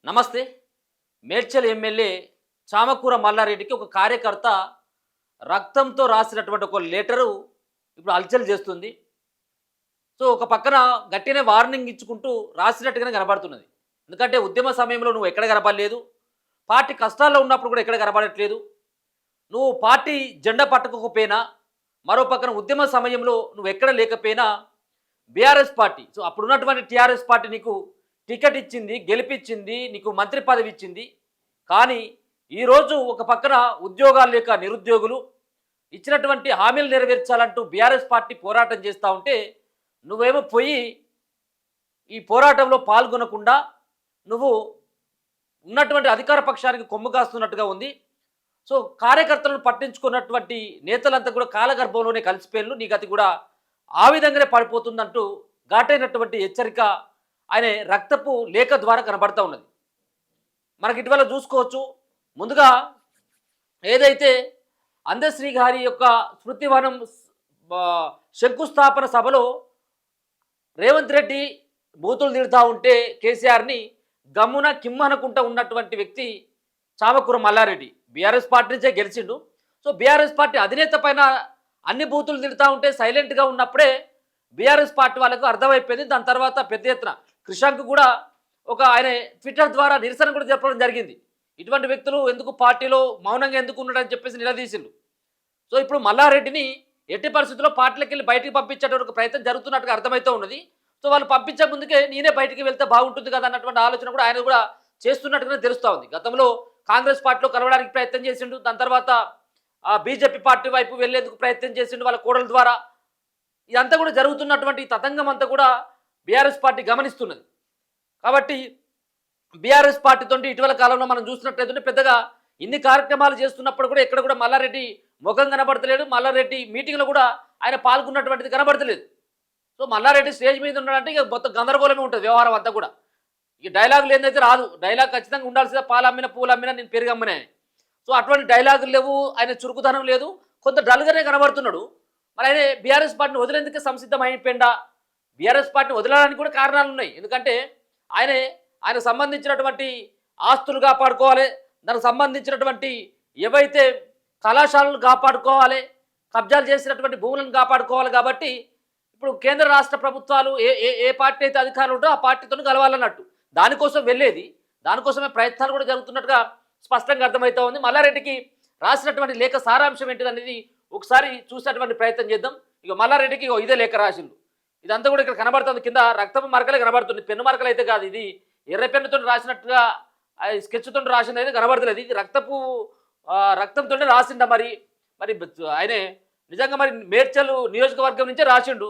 నమస్తే. మేడ్చల్ ఎమ్మెల్యే చామకూర మల్లారెడ్డికి ఒక కార్యకర్త రక్తంతో రాసినటువంటి ఒక లెటరు ఇప్పుడు హల్చల్ చేస్తుంది. సో ఒక పక్కన గట్టినే వార్నింగ్ ఇచ్చుకుంటూ రాసినట్టుగానే కనబడుతున్నది. ఎందుకంటే ఉద్యమ సమయంలో నువ్వు ఎక్కడ కనపడలేదు, పార్టీ కష్టాల్లో ఉన్నప్పుడు కూడా ఎక్కడ కనబడట్లేదు, నువ్వు పార్టీ జెండా పట్టుకోకపోయినా, మరో పక్కన ఉద్యమ సమయంలో నువ్వు ఎక్కడ లేకపోయినా బీఆర్ఎస్ పార్టీ, సో అప్పుడున్నటువంటి టీఆర్ఎస్ పార్టీ నీకు టికెట్ ఇచ్చింది, గెలిపించింది, నీకు మంత్రి పదవి ఇచ్చింది. కానీ ఈరోజు ఒక పక్కన ఉద్యోగాలు లేక నిరుద్యోగులు ఇచ్చినటువంటి హామీలు నెరవేర్చాలంటూ బీఆర్ఎస్ పార్టీ పోరాటం చేస్తూ ఉంటే నువ్వేమో పోయి ఈ పోరాటంలో పాల్గొనకుండా నువ్వు ఉన్నటువంటి అధికార పక్షానికి కొమ్ము కాస్తున్నట్టుగా ఉంది. సో కార్యకర్తలను పట్టించుకున్నటువంటి నేతలంతా కూడా కాలగర్భంలోనే కలిసిపోయిన నీ గతి కూడా ఆ విధంగానే పడిపోతుందంటూ ఘాటైనటువంటి హెచ్చరిక ఆయన రక్తపు లేఖ ద్వారా కనబడతా ఉన్నది. మనకి ఇటీవల చూసుకోవచ్చు. ముందుగా ఏదైతే అందశ్రీ గారి యొక్క స్మృతివనం శంకుస్థాపన సభలో రేవంత్ రెడ్డి బూతులు తిడుతూ ఉంటే కేసీఆర్ని గమ్మున కిమ్మనకుంటా ఉన్నటువంటి వ్యక్తి చామకూర మల్లారెడ్డి. బీఆర్ఎస్ పార్టీ నుంచే గెలిచిండు. సో బీఆర్ఎస్ పార్టీ అధినేత పైన అన్ని బూతులు తిడుతూ ఉంటే సైలెంట్గా ఉన్నప్పుడే బీఆర్ఎస్ పార్టీ వాళ్ళకు అర్థమైపోయింది. దాని తర్వాత పెద్ద ఎత్తున కృషాంక్ కూడా ఆయన ట్విట్టర్ ద్వారా నిరసన కూడా చెప్పడం జరిగింది. ఇటువంటి వ్యక్తులు ఎందుకు పార్టీలో మౌనంగా ఎందుకు ఉన్నాడని చెప్పేసి నిలదీసిండు. సో ఇప్పుడు మల్లారెడ్డిని ఎట్టి పరిస్థితుల్లో పార్టీలకు వెళ్ళి బయటికి పంపించేటువంటి ప్రయత్నం జరుగుతున్నట్టుగా అర్థమవుతూ ఉన్నది. సో వాళ్ళు పంపించే ముందుకే నేనే బయటికి వెళ్తే బాగుంటుంది కదా అన్నటువంటి ఆలోచన కూడా ఆయన కూడా చేస్తున్నట్టుగానే తెలుస్తూ ఉంది. గతంలో కాంగ్రెస్ పార్టీలో కలవడానికి ప్రయత్నం చేసిండు. దాని తర్వాత బీజేపీ పార్టీ వైపు వెళ్లేందుకు ప్రయత్నం చేసిండు వాళ్ళ కోడల ద్వారా. ఇదంతా కూడా జరుగుతున్నటువంటి తతంగం అంతా కూడా బీఆర్ఎస్ పార్టీ గమనిస్తున్నది. కాబట్టి బీఆర్ఎస్ పార్టీతో ఇటీవల కాలంలో మనం చూసినట్లయితే పెద్దగా ఇన్ని కార్యక్రమాలు చేస్తున్నప్పుడు కూడా ఎక్కడ కూడా మల్లారెడ్డి ముఖం కనబడతలేడు. మల్లారెడ్డి మీటింగ్లో కూడా ఆయన పాల్గొన్నటువంటిది కనబడతలేదు. సో మల్లారెడ్డి స్టేజ్ మీద ఉన్నాడంటే ఇక మొత్తం గందరగోళమే ఉంటుంది వ్యవహారం అంతా కూడా. ఇక డైలాగులు ఏందైతే రాదు. డైలాగ్ ఖచ్చితంగా ఉండాల్సిందే. పాలు అమ్మిన పూలు అమ్మినా నేను పెరుగు అమ్మినా. సో అటువంటి డైలాగులు లేవు, ఆయన చురుకుదనం లేదు, కొంత డల్గానే కనబడుతున్నాడు. మరి ఆయన బీఆర్ఎస్ పార్టీని వదిలేందుకే సంసిద్ధం అయిపోయిందా? బీఆర్ఎస్ పార్టీని వదలడానికి కూడా కారణాలు ఉన్నాయి. ఎందుకంటే ఆయన సంబంధించినటువంటి ఆస్తులు కాపాడుకోవాలి, దానికి సంబంధించినటువంటి ఏవైతే కళాశాలలు కాపాడుకోవాలి, కబ్జాలు చేసినటువంటి భూములను కాపాడుకోవాలి. కాబట్టి ఇప్పుడు కేంద్ర రాష్ట్ర ప్రభుత్వాలు ఏ పార్టీ అయితే అధికారులు ఉంటో ఆ పార్టీతో కలవాలన్నట్టు దానికోసం వెళ్ళేది, దానికోసమే ప్రయత్నాలు కూడా జరుగుతున్నట్టుగా స్పష్టంగా అర్థమవుతా ఉంది. మల్లారెడ్డికి రాసినటువంటి లేఖ సారాంశం ఏంటిదనేది ఒకసారి చూసేటువంటి ప్రయత్నం చేద్దాం. ఇక మల్లారెడ్డికి ఇదే లేఖ రాసిండు. ఇదంతా కూడా ఇక్కడ కనబడుతుంది. కింద రక్తపు మరకలే కనబడుతుంది, పెన్ను మరకలు అయితే కాదు. ఇది ఎర్ర పెన్నుతో రాసినట్టుగా స్కెచ్తో రాసింది అయితే కనబడతలేదు. ఇది రక్తంతో రాసిండ. మరి ఆయనే నిజంగా మరి మేడ్చల్ నియోజకవర్గం నుంచే రాసిండు.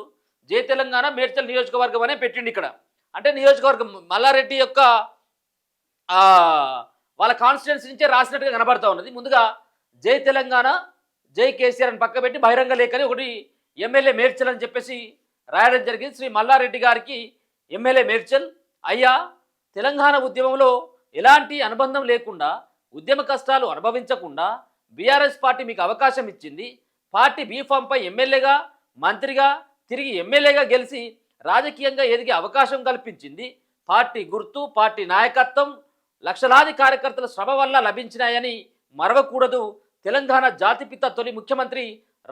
జై తెలంగాణ మేడ్చల్ నియోజకవర్గం అనే పెట్టిండు ఇక్కడ. అంటే నియోజకవర్గం మల్లారెడ్డి యొక్క వాళ్ళ కాన్స్టిట్యున్సీ నుంచే రాసినట్టుగా కనబడతా ఉన్నది. ముందుగా జై తెలంగాణ జై కేసీఆర్ అని పక్క పెట్టి బహిరంగ లేఖని ఒకటి ఎమ్మెల్యే మేడ్చల్ అని చెప్పేసి రాయడం జరిగింది. శ్రీ మల్లారెడ్డి గారికి ఎమ్మెల్యే మేడ్చల్, అయ్యా, తెలంగాణ ఉద్యమంలో ఎలాంటి అనుబంధం లేకుండా, ఉద్యమ కష్టాలు అనుభవించకుండా బీఆర్ఎస్ పార్టీ మీకు అవకాశం ఇచ్చింది. పార్టీ బీఫామ్పై ఎమ్మెల్యేగా, మంత్రిగా, తిరిగి ఎమ్మెల్యేగా గెలిచి రాజకీయంగా ఎదిగే అవకాశం కల్పించింది. పార్టీ గుర్తు, పార్టీ నాయకత్వం లక్షలాది కార్యకర్తల శ్రమ వల్ల లభించినాయని మరవకూడదు. తెలంగాణ జాతిపిత తొలి ముఖ్యమంత్రి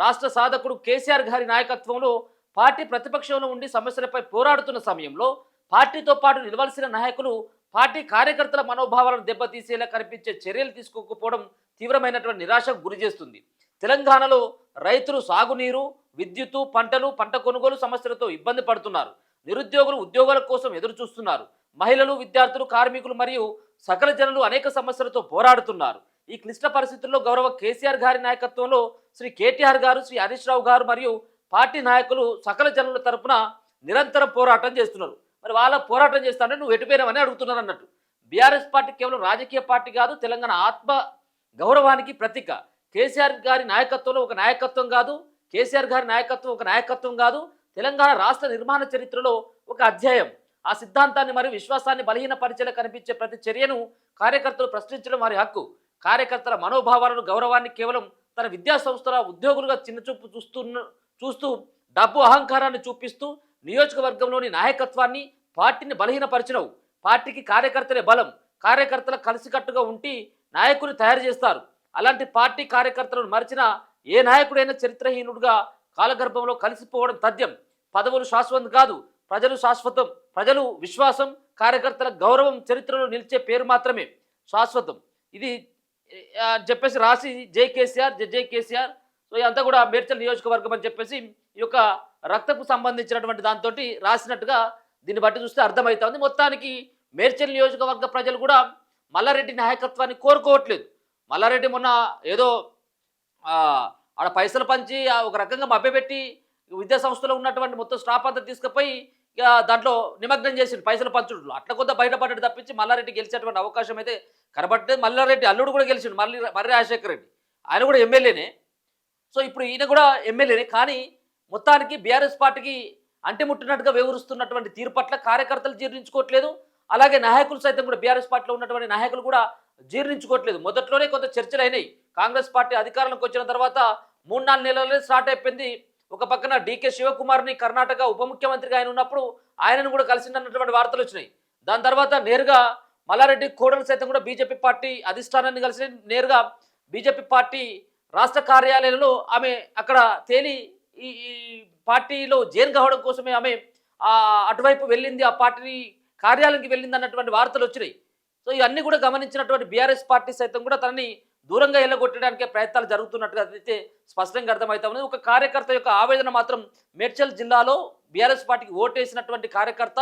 రాష్ట్ర సాధకుడు కేసీఆర్ గారి నాయకత్వంలో పార్టీ ప్రతిపక్షంలో ఉండి సమస్యలపై పోరాడుతున్న సమయంలో పార్టీతో పాటు నిలవలసిన నాయకులు పార్టీ కార్యకర్తల మనోభావాలను దెబ్బతీసేలా కనిపించే చర్యలు తీసుకోకపోవడం తీవ్రమైనటువంటి నిరాశకు గురి చేస్తుంది. తెలంగాణలో రైతులు సాగునీరు, విద్యుత్తు, పంట కొనుగోలు సమస్యలతో ఇబ్బంది పడుతున్నారు. నిరుద్యోగులు ఉద్యోగాల కోసం ఎదురు చూస్తున్నారు. మహిళలు, విద్యార్థులు, కార్మికులు మరియు సకల జనులు అనేక సమస్యలతో పోరాడుతున్నారు. ఈ క్లిష్ట పరిస్థితుల్లో గౌరవ కేసీఆర్ గారి నాయకత్వంలో శ్రీ కేటీఆర్ గారు, శ్రీ హరీష్ రావు గారు మరియు పార్టీ నాయకులు సకల జనుల తరపున నిరంతరం పోరాటం చేస్తున్నారు. మరి వాళ్ళ పోరాటం చేస్తానంటే నువ్వు ఎటుపోయినావని అడుగుతున్నారు అన్నట్టు. బీఆర్ఎస్ పార్టీ కేవలం రాజకీయ పార్టీ కాదు, తెలంగాణ ఆత్మ గౌరవానికి ప్రతీక. కేసీఆర్ గారి నాయకత్వంలో ఒక నాయకత్వం కాదు, కేసీఆర్ గారి నాయకత్వం ఒక నాయకత్వం కాదు, తెలంగాణ రాష్ట్ర నిర్మాణ చరిత్రలో ఒక అధ్యాయం. ఆ సిద్ధాంతాన్ని మరియు విశ్వాసాన్ని బలహీనపరిచేలా కనిపించే ప్రతి చర్యను కార్యకర్తలు ప్రశ్నించడం వారి హక్కు. కార్యకర్తల మనోభావాలను, గౌరవాన్ని కేవలం తన విద్యా సంస్థల ఉద్యోగులుగా చిన్నచూపు చూస్తూ డబ్బు అహంకారాన్ని చూపిస్తూ నియోజకవర్గంలోని నాయకత్వాన్ని, పార్టీని బలహీనపరిచినవు. పార్టీకి కార్యకర్తలే బలం. కార్యకర్తలు కలిసికట్టుగా ఉండి నాయకుని తయారు చేస్తారు. అలాంటి పార్టీ కార్యకర్తలను మరిచిన ఏ నాయకుడైనా చరిత్రహీనుడుగా కాలగర్భంలో కలిసిపోవడం తథ్యం. పదవులు శాశ్వతం కాదు, ప్రజలు శాశ్వతం. ప్రజలు విశ్వాసం, కార్యకర్తల గౌరవం చరిత్రలో నిలిచే పేరు మాత్రమే శాశ్వతం. ఇది చెప్పేసి రాసి జై కేసీఆర్, జై కేసీఆర్. సో ఇదంతా కూడా మేడ్చల్ నియోజకవర్గం అని చెప్పేసి ఈ యొక్క రక్తపు సంబంధించినటువంటి దాంతో రాసినట్టుగా దీన్ని బట్టి చూస్తే అర్థమవుతుంది. మొత్తానికి మేడ్చల్ నియోజకవర్గ ప్రజలు కూడా మల్లారెడ్డి నాయకత్వాన్ని కోరుకోవట్లేదు. మల్లారెడ్డి మొన్న ఏదో ఆడ పైసలు పంచి ఒక రకంగా మభ్యపెట్టి విద్యా సంస్థలో ఉన్నటువంటి మొత్తం స్టాఫ్ అంతా తీసుకుపోయి ఇక దాంట్లో నిమగ్నం చేసిండు పైసలు పంచుడు. అట్లా కొంత బయటపడ్డాడు తప్పించి మల్లారెడ్డి గెలిచేటువంటి అవకాశం అయితే కనబట్టలేదు. మల్లారెడ్డి అల్లుడు కూడా గెలిచిండు, మర్రి రాజశేఖర రెడ్డి, ఆయన కూడా ఎమ్మెల్యేనే. సో ఇప్పుడు ఈయన కూడా ఎమ్మెల్యేనే. కానీ మొత్తానికి బీఆర్ఎస్ పార్టీకి అంటిముట్టినట్టుగా వ్యవహరిస్తున్నటువంటి తీరు పట్ల కార్యకర్తలు జీర్ణించుకోవట్లేదు. అలాగే నాయకులు సైతం కూడా బీఆర్ఎస్ పార్టీలో ఉన్నటువంటి నాయకులు కూడా జీర్ణించుకోవట్లేదు. మొదట్లోనే కొంత చర్చలు అయినాయి. కాంగ్రెస్ పార్టీ అధికారంలోకి వచ్చిన తర్వాత 3-4 నెలలే స్టార్ట్ అయిపోయింది. ఒక పక్కన డీకే శివకుమార్ని కర్ణాటక ఉప ముఖ్యమంత్రిగా ఆయన ఉన్నప్పుడు ఆయనను కూడా కలిసిందన్నటువంటి వార్తలు వచ్చినాయి. దాని తర్వాత నేరుగా మల్లారెడ్డి కోడలు సైతం కూడా బీజేపీ పార్టీ అధిష్టానాన్ని కలిసి నేరుగా బీజేపీ పార్టీ రాష్ట్ర కార్యాలయంలో ఆమె అక్కడ తేలి ఈ పార్టీలో జైన్ కావడం కోసమే ఆమె అటువైపు వెళ్ళింది, ఆ పార్టీ కార్యాలయానికి వెళ్ళింది అన్నటువంటి వార్తలు వచ్చినాయి. సో ఇవన్నీ కూడా గమనించినటువంటి బీఆర్ఎస్ పార్టీ సైతం కూడా తనని దూరంగా వెళ్ళగొట్టడానికే ప్రయత్నాలు జరుగుతున్నట్టుగా అయితే స్పష్టంగా అర్థమవుతా ఉంది. ఒక కార్యకర్త యొక్క ఆవేదన మాత్రం మేడ్చల్ జిల్లాలో బీఆర్ఎస్ పార్టీకి ఓటేసినటువంటి కార్యకర్త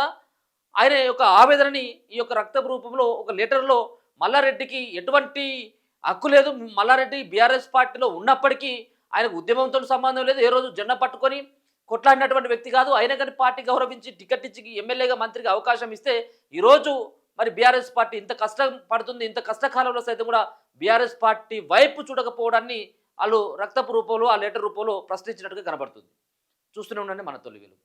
ఆయన యొక్క ఆవేదనని ఈ యొక్క రక్తపు రూపంలో ఒక లెటర్లో మల్లారెడ్డికి ఎటువంటి హక్కు లేదు. మల్లారెడ్డి బీఆర్ఎస్ పార్టీలో ఉన్నప్పటికీ ఆయనకు ఉద్యమంతో సంబంధం లేదు, ఏ రోజు జెండా పట్టుకొని కొట్లాడినటువంటి వ్యక్తి కాదు. అయినా కానీ పార్టీ గౌరవించి టికెట్ ఇచ్చి ఎమ్మెల్యేగా మంత్రిగా అవకాశం ఇస్తే ఈరోజు మరి బీఆర్ఎస్ పార్టీ ఇంత కష్టం పడుతుంది. ఇంత కష్టకాలంలో సైతం కూడా బీఆర్ఎస్ పార్టీ వైపు చూడకపోవడాన్ని వాళ్ళు రక్తపు రూపంలో ఆ లెటర్ రూపంలో ప్రశ్నించినట్టుగా కనబడుతుంది. చూస్తూనే ఉండండి మన తొలి వెలుగు.